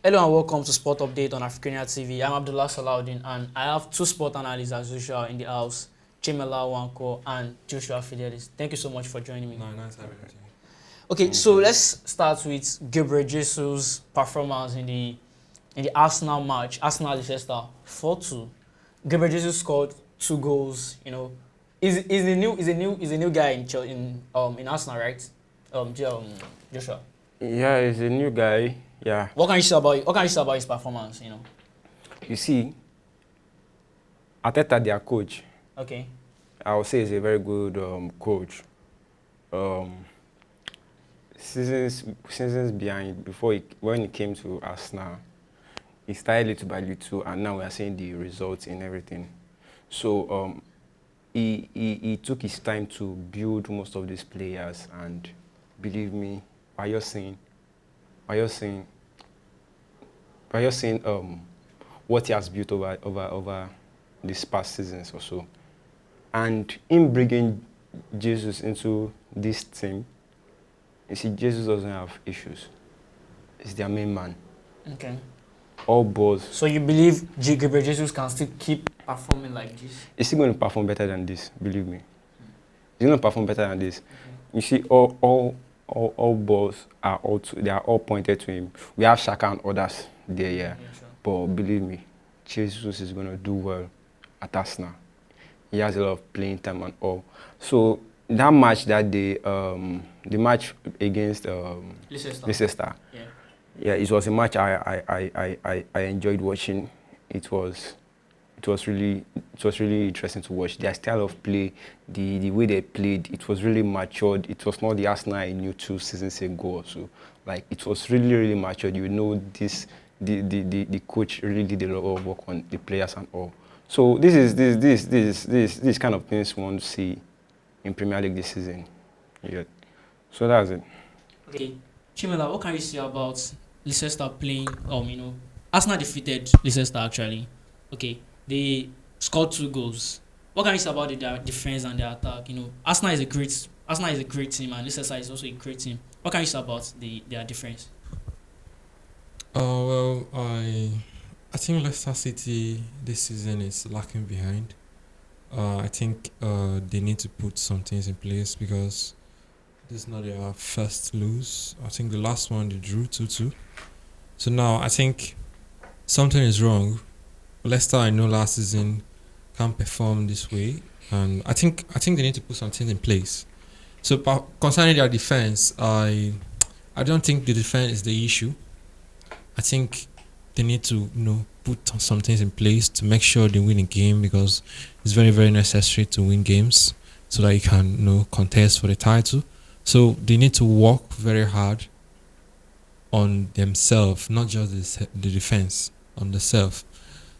Hello and welcome to Sport Update on AFRICUNIA TV. I'm Abdullah Salahuddin and I have two sport analysts as usual in the house, Chimela Wanko and Joshua Fidelis. Thank you so much for joining me. No, nice having you. Okay, so let's start with Gabriel Jesus' performance in the Arsenal match, Arsenal-Leicester 4-2. Gabriel Jesus scored 2 goals. You know, is a new guy in Arsenal, right? Joshua. Yeah, he's a new guy. Yeah. What can you say about his performance? You know. You see, Arteta, their coach. Okay. I would say he's a very good coach. Seasons behind, when he came to Arsenal, he started little by little, and now we are seeing the results in everything. So he took his time to build most of these players, and believe me, by your saying what he has built over these past seasons or so, and in bringing Jesus into this team, you see, Jesus doesn't have issues. He's their main man. Okay. All balls. So you believe Gabriel Jesus can still keep performing like this? He's still going to perform better than this. Believe me. He's going to perform better than this. Okay. You see, all balls are they are all pointed to him. We have Shaka and others there, yeah. Sure. But believe me, Jesus is going to do well at Arsenal. He has a lot of playing time and all. So that match that day, the match against Leicester, yeah, it was a match I enjoyed watching. It was really interesting to watch. Their style of play, the way they played, it was really matured. It was not the Arsenal I knew 2 seasons ago or so. Like, it was really matured. You know, the coach really did a lot of work on the players and all. So this is kind of things we want to see in Premier League this season. Yeah. So that's it. Okay. Chimela, what can you say about Leicester playing, Arsenal defeated Leicester actually. Okay. They scored 2 goals. What can you say about their defense and their attack? You know, Arsenal is a great team and Leicester is also a great team. What can you say about their defense? Well, I think Leicester City this season is lacking behind. I think they need to put some things in place because this is not their first lose. I think the last one they drew 2-2. So now I think something is wrong. Leicester, I know last season can't perform this way, and I think they need to put something in place. So concerning their defense, I don't think the defense is the issue. I think they need to put some things in place to make sure they win a game, because it's very necessary to win games so that you can contest for the title. So they need to work very hard on themselves, not just the defense, on themselves.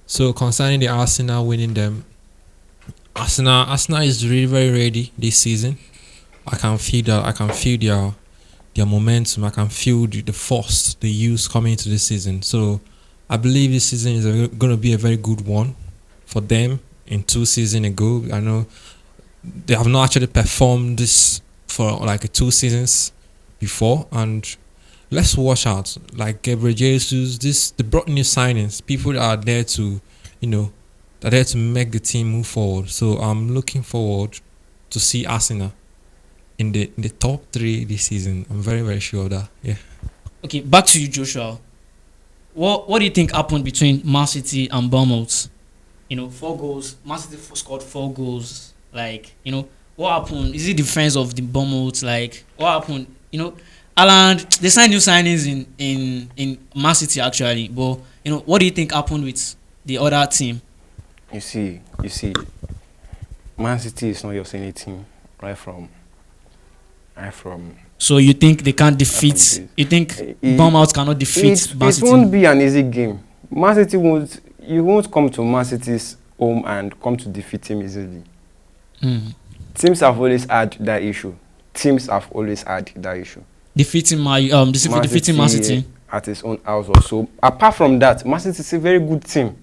So concerning the Arsenal winning them, Arsenal is really very ready this season. I can feel that. I can feel their momentum. I can feel the force they use coming into this season. So I believe this season is going to be a very good one for them. In 2 seasons ago, I know they have not actually performed this for like 2 seasons before, and let's watch out. Like Gabriel Jesus, they brought new signings. People that are there to, make the team move forward. So I'm looking forward to see Arsenal in the top 3 this season. I'm very sure of that. Yeah. Okay, back to you, Joshua. What do you think happened between Man City and Bournemouth? 4 goals. Man City scored 4 goals. Like, what happened? Is it defense of the Bournemouth? Like, what happened? Alan, they signed new signings in Man City actually, but what do you think happened with the other team? You see, Man City is not your any team right from. So you think they can't defeat? You think Bournemouth cannot defeat Man City? It won't be an easy game. Man City won't. You won't come to Man City's home and come to defeat him easily. Teams have always had that issue. Defeating Man City at his own house or so. Apart from that, Man City is a very good team.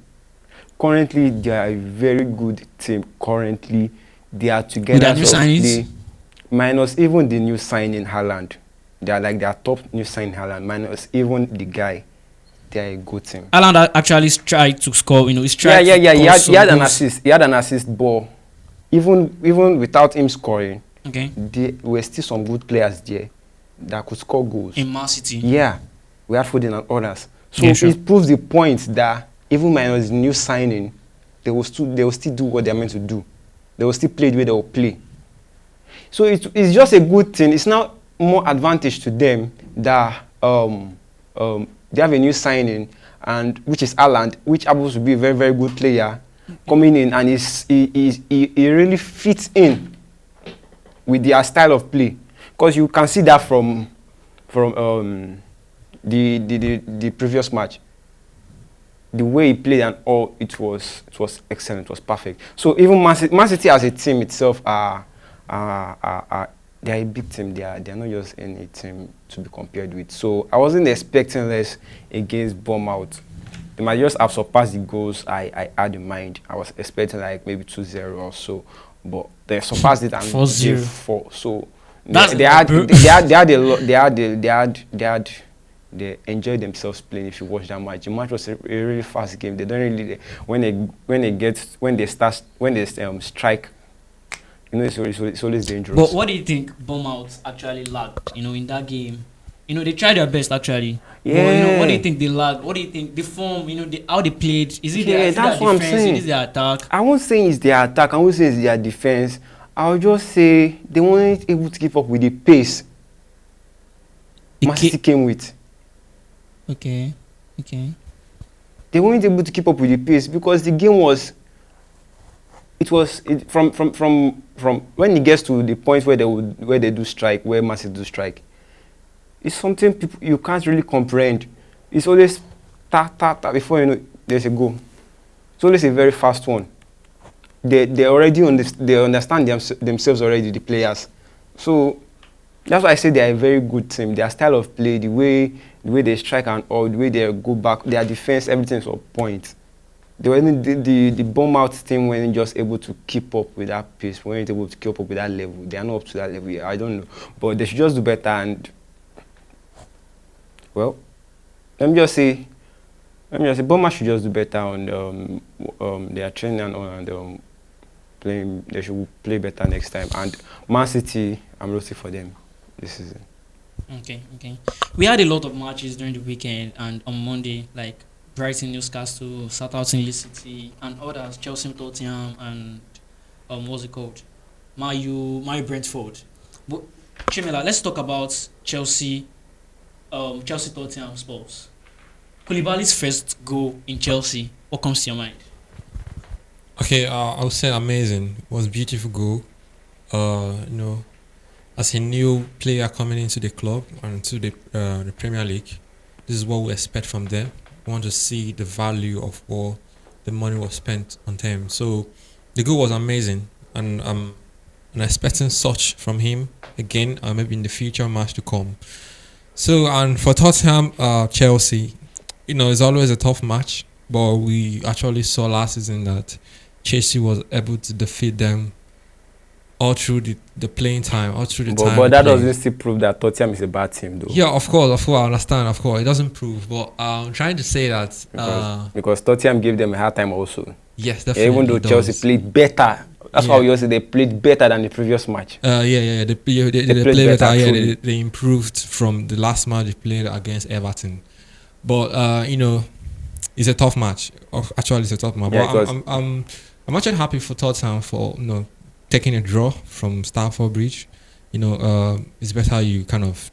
Currently, they are a very good team. Currently, they are together. With their new signings? Minus even the new signing Haaland. They are like their top new signing Haaland. Minus even the guy. They're a good team. Haaland actually tried to score. He's Yeah, tried yeah, to yeah. score He had some an goals. assist. He had an assist, but even without him scoring, Okay. there were still some good players there that could score goals. In Man City. Yeah, we had Foden and others. So Yeah, sure. it proves the point that even minus new signing, they will still do what they're meant to do. They will still play the way they will play. So it's just a good thing. It's now more advantage to them that they have a new signing, and which is Haaland, which happens to be a very, very good player, coming in, and he really fits in with their style of play. Because you can see that from the previous match. The way he played and all, it was excellent. It was perfect. So even Man City as a team itself they're a big team. They are not just any team to be compared with. So I wasn't expecting less against Bournemouth. They might just have surpassed the goals I had in mind. I was expecting like maybe 2-0 or so, but they surpassed it and 4-0. gave 4. So That's they enjoyed themselves playing. If you watch that match, the match was a really fast game. They don't really when they strike, it's always dangerous. But what do you think Bournemouth actually lacked? In that game, they tried their best actually. Yeah. But, what do you think they lacked? What do you think the form? How they played? Is it their that's what I'm defense? saying. Is it their attack? I won't say it's their attack. I won't say it's their defense. I'll just say they weren't able to keep up with the pace Man City came with. Okay. They weren't able to keep up with the pace because the game was. From when it gets to the point where they do strike, where Man City do strike, it's something you can't really comprehend. It's always ta before you know there's a goal. It's always a very fast one. They already understand themselves already, the players. So that's why I say they are a very good team. Their style of play, the way they strike and all, the way they go back, their defense, everything is on point. The Bournemouth team weren't just able to keep up with that pace, weren't able to keep up with that level. They are not up to that level yet. I don't know. But they should just do better. And, well, let me just say, Bournemouth should just do better on their training and playing. They should play better next time. And Man City, I'm rooting for them this season. Okay. We had a lot of matches during the weekend, and on Monday, like Brighton, Newcastle, Southampton, Leeds City, and others, Chelsea, Tottenham, and what's it called? Man Brentford. But Chimela, let's talk about Chelsea, Tottenham, Spurs. Koulibaly's first goal in Chelsea. What comes to your mind? Okay, I would say amazing. It was a beautiful goal. As a new player coming into the club and to the Premier League, this is what we expect from them. We want to see the value of what the money was spent on them. So the goal was amazing, and I'm expecting such from him again, maybe in the future match to come. So, and for Tottenham, Chelsea, it's always a tough match, but we actually saw last season that Chelsea was able to defeat them all through the playing time, all through the time. But that doesn't still prove that Tottenham is a bad team, though. Yeah, of course, I understand. Of course, it doesn't prove, but I'm trying to say that because Tottenham gave them a hard time also. Yes, definitely. Even though Chelsea played better, that's why we also say they played better than the previous match. They played better. Yeah, they improved from the last match they played against Everton. But it's a tough match. Actually, it's a tough match. Yeah, but I'm actually happy for Tottenham for taking a draw from Stamford Bridge. It's better you kind of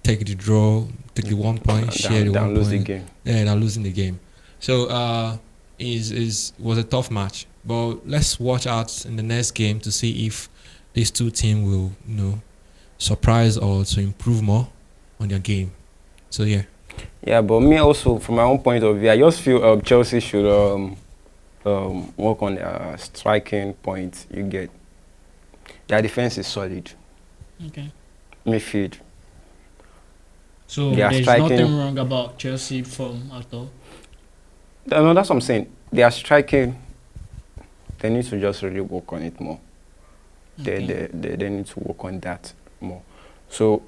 take the draw, take the 1 point, share the 1 point. Lose the game. Yeah, than losing the game. So was a tough match. But let's watch out in the next game to see if these two teams will surprise or to improve more on their game. So yeah. Yeah, but me also, from my own point of view, I just feel Chelsea should work on their striking point. You get their defense is solid. Okay. Midfield. So there's nothing wrong about Chelsea form at all. No, that's what I'm saying. They are striking. They need to just really work on it more. Okay. They need to work on that more. So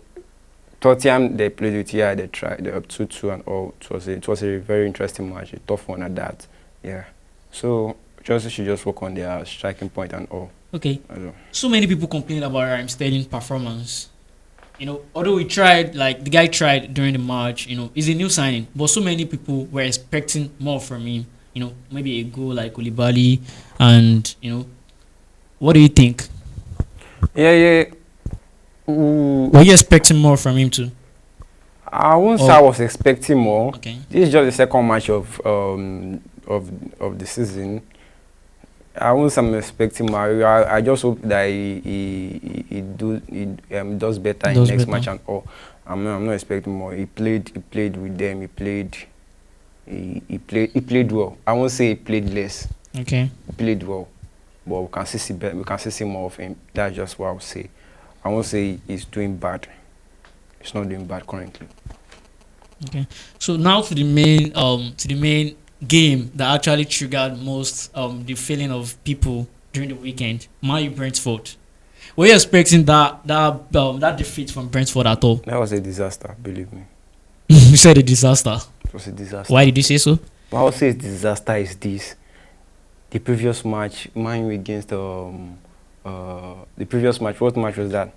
Tottenham, they played with here, they tried, they up 2-2 and all. It was a very interesting match, a tough one at that. Yeah. So Chelsea should just work on their striking point and all. Okay. I don't know. So many people complain about Raheem Sterling's performance. Although we tried, like the guy tried during the match, he's a new signing, but so many people were expecting more from him. Maybe a goal like Koulibaly, and what do you think? Yeah. Ooh, Were you expecting more from him too? I won't say I was expecting more. Okay. This is just the second match of the season. I won't say I'm expecting more. I just hope that he does better in next match and all. I'm not expecting more. He played with them. He played well. I won't say he played less. Okay. He played well, but we can see more of him. That's just what I would say. I won't say he's doing bad. He's not doing bad currently. Okay. So now to the main game that actually triggered most the feeling of people during the weekend. Man U Brentford. Were you expecting that defeat from Brentford at all? That was a disaster, believe me. You said a disaster. It was a disaster. Why did you say so? What I would say is disaster is this. The previous match, Man U against the previous match, what match was that?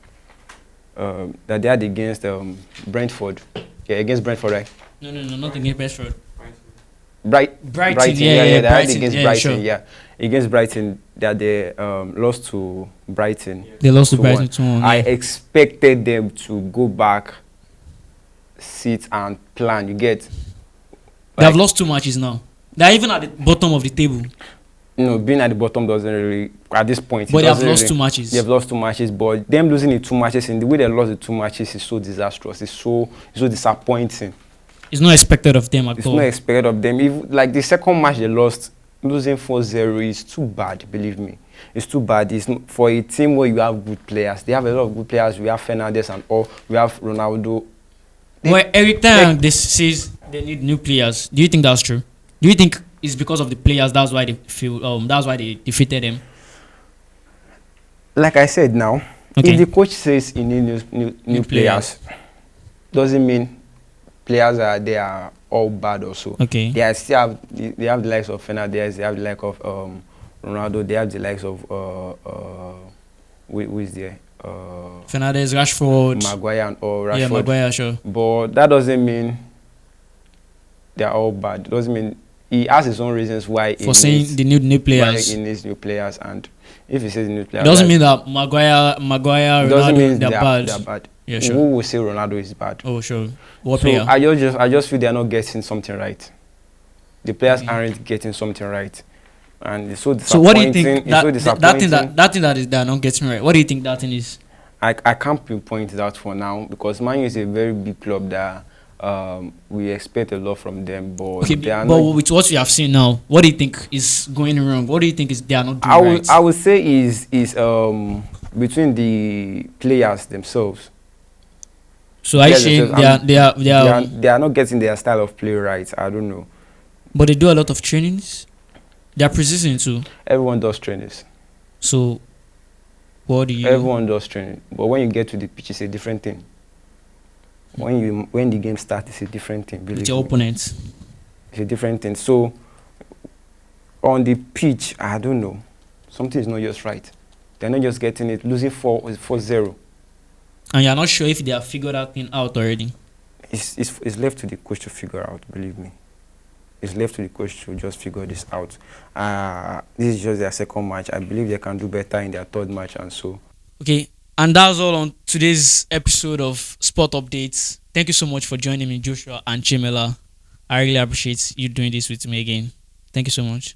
That they had against Brentford. Yeah, against Brentford, right? No, not against Brentford. Brighton, yeah, they had against Brighton, sure. yeah. Against Brighton, that they lost to Brighton. They lost to 2-1. Brighton 2-1. I expected them to go back, sit and plan. You get? They have lost 2 matches now. They're even at the bottom of the table. Being at the bottom doesn't really, at this point. But they have lost 2 matches. They have lost 2 matches, but them losing the 2 matches, in the way they lost the 2 matches is so disastrous. It's so disappointing. It's not expected of them at all. It's not expected of them. If, like the second match they lost, losing 4-0 is too bad, believe me. It's too bad. It's for a team where you have good players. They have a lot of good players. We have Fernandes and all. We have Ronaldo. Well, every time they says they need new players, do you think that's true? Do you think it's because of the players that's why they feel that's why they defeated them? Like I said now, okay. If the coach says he needs new players, doesn't mean players are all bad also. Okay. They have the likes of Fernandes, they have the likes of Ronaldo, they have the likes of who is there? Fernandes, Rashford, Maguire and all Rashford. Yeah, Maguire, sure. But that doesn't mean they're all bad. It doesn't mean he has his own reasons why for saying the new players. Why he needs new players, and if he says new players, it doesn't mean that Maguire, Ronaldo, they're bad. They're bad. Yeah, sure. Who will say Ronaldo is bad? Oh, sure. What so player? I just feel they're not getting something right. The players aren't getting something right, and it's so disappointing. So what do you think that thing they're not getting right? What do you think that thing is? I can't pinpoint that for now because Man U is a very big club that we expect a lot from them, but okay, they are but not. with what you have seen now, what do you think is going wrong? What do you think is they are not doing right? I would say is between the players themselves. So I saying they are not getting their style of play right. I don't know. But they do a lot of trainings. They are precision too. Everyone does trainings. So what do you? Everyone does training, but when you get to the pitch, it's a different thing. When the game starts, it's a different thing. With your opponents. It's a different thing. So on the pitch, I don't know. Something is not just right. They're not just getting it. Losing 4-0. And you're not sure if they have figured that thing out already. It's left to the coach to figure out. Believe me. It's left to the coach to just figure this out. This is just their second match. I believe they can do better in their third match and so. Okay, and that's all on today's episode of Sport Updates. Thank you so much for joining me, Joshua and Chimela. I really appreciate you doing this with me again. Thank you so much.